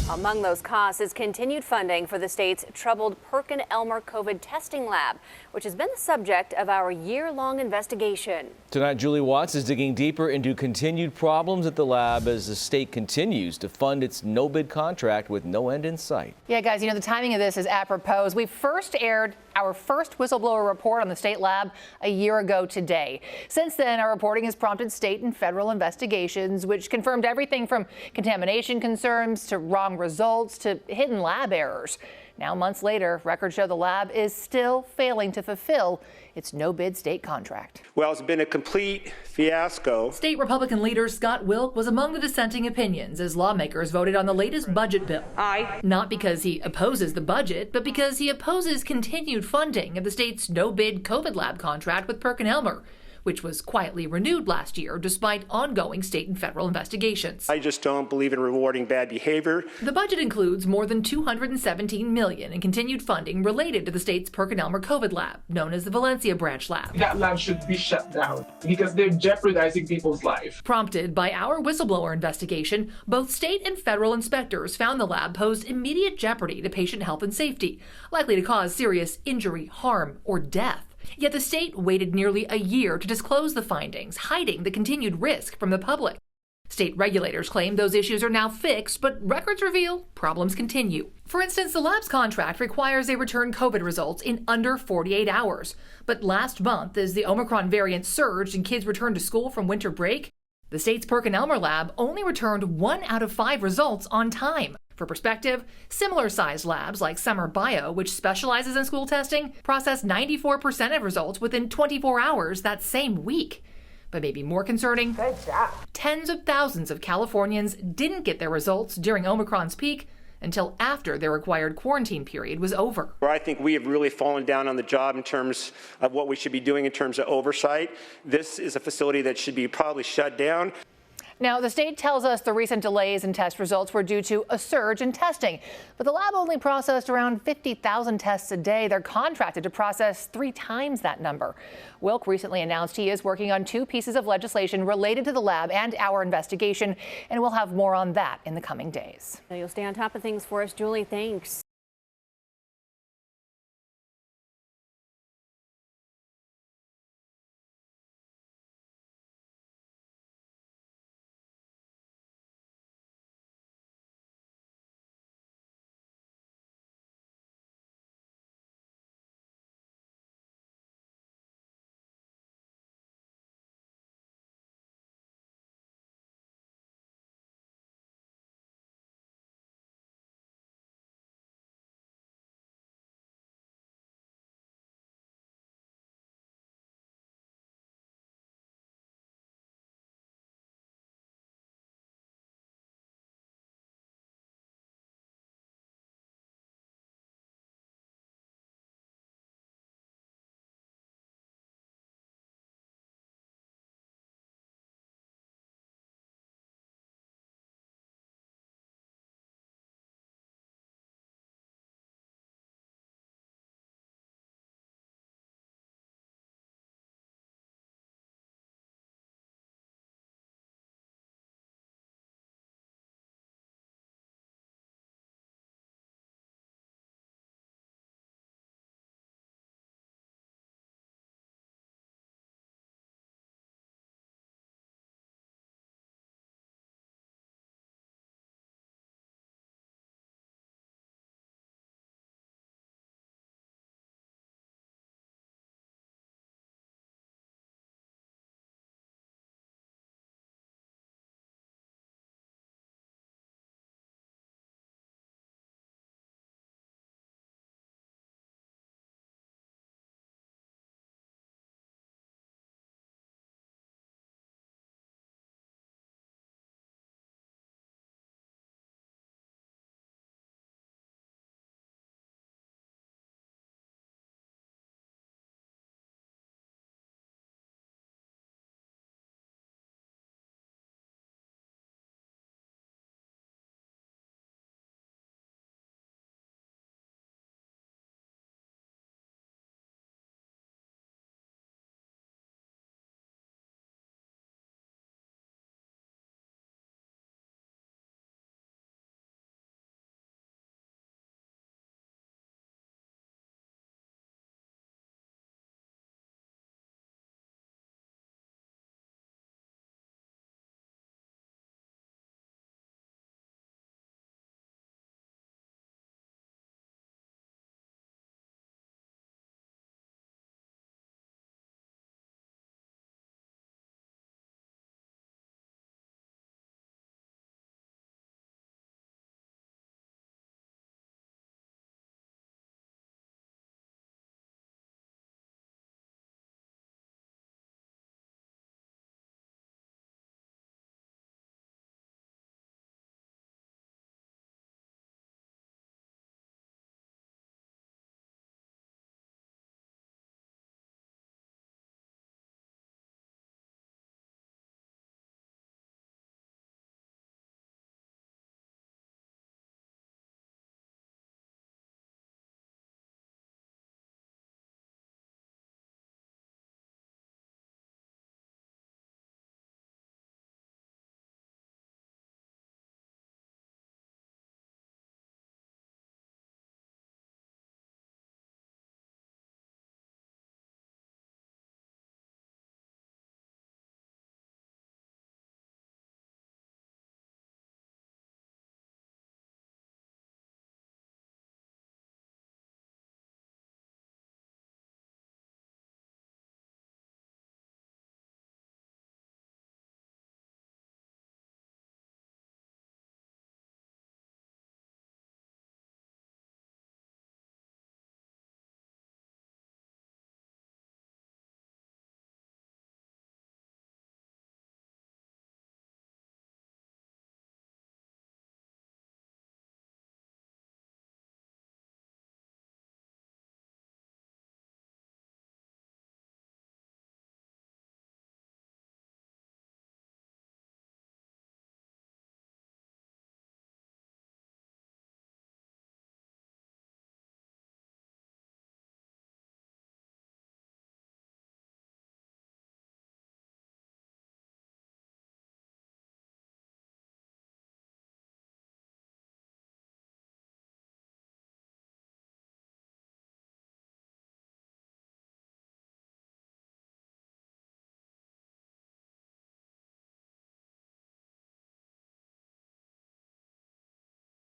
Among those costs is continued funding for the state's troubled PerkinElmer COVID testing lab, which has been the subject of our year-long investigation. Tonight, Julie Watts is digging deeper into continued problems at the lab as the state continues to fund its no-bid contract with no end in sight. Yeah, guys, the timing of this is apropos. We first aired our first whistleblower report on the state lab a year ago today. Since then, our reporting has prompted state and federal investigations, which confirmed everything from contamination concerns to wrong results to hidden lab errors. Now, months later, records show the lab is still failing to fulfill its no-bid state contract. Well, it's been a complete fiasco. State Republican leader Scott Wilk was among the dissenting opinions as lawmakers voted on the latest budget bill. Not because he opposes the budget, but because he opposes continued funding of the state's no-bid COVID lab contract with PerkinElmer, which was quietly renewed last year despite ongoing state and federal investigations. I just don't believe in rewarding bad behavior. The budget includes more than $217 million in continued funding related to the state's PerkinElmer COVID lab, known as the Valencia branch lab. That lab should be shut down because they're jeopardizing people's life. Prompted by our whistleblower investigation, both state and federal inspectors found the lab posed immediate jeopardy to patient health and safety, likely to cause serious injury, harm, or death. Yet the state waited nearly a year to disclose the findings, hiding the continued risk from the public. State regulators claim those issues are now fixed, but records reveal problems continue. For instance, the lab's contract requires they return COVID results in under 48 hours. But last month, as the Omicron variant surged and kids returned to school from winter break, the state's PerkinElmer lab only returned 1 out of 5 results on time. For perspective, similar-sized labs like Summer Bio, which specializes in school testing, processed 94% of results within 24 hours that same week. But maybe more concerning, tens of thousands of Californians didn't get their results during Omicron's peak until after their required quarantine period was over. I think we have really fallen down on the job in terms of what we should be doing in terms of oversight. This is a facility that should be probably shut down. Now, the state tells us the recent delays in test results were due to a surge in testing, but the lab only processed around 50,000 tests a day. They're contracted to process 3 times that number. Wilk recently announced he is working on 2 pieces of legislation related to the lab and our investigation, and we'll have more on that in the coming days. So you'll stay on top of things for us, Julie. Thanks.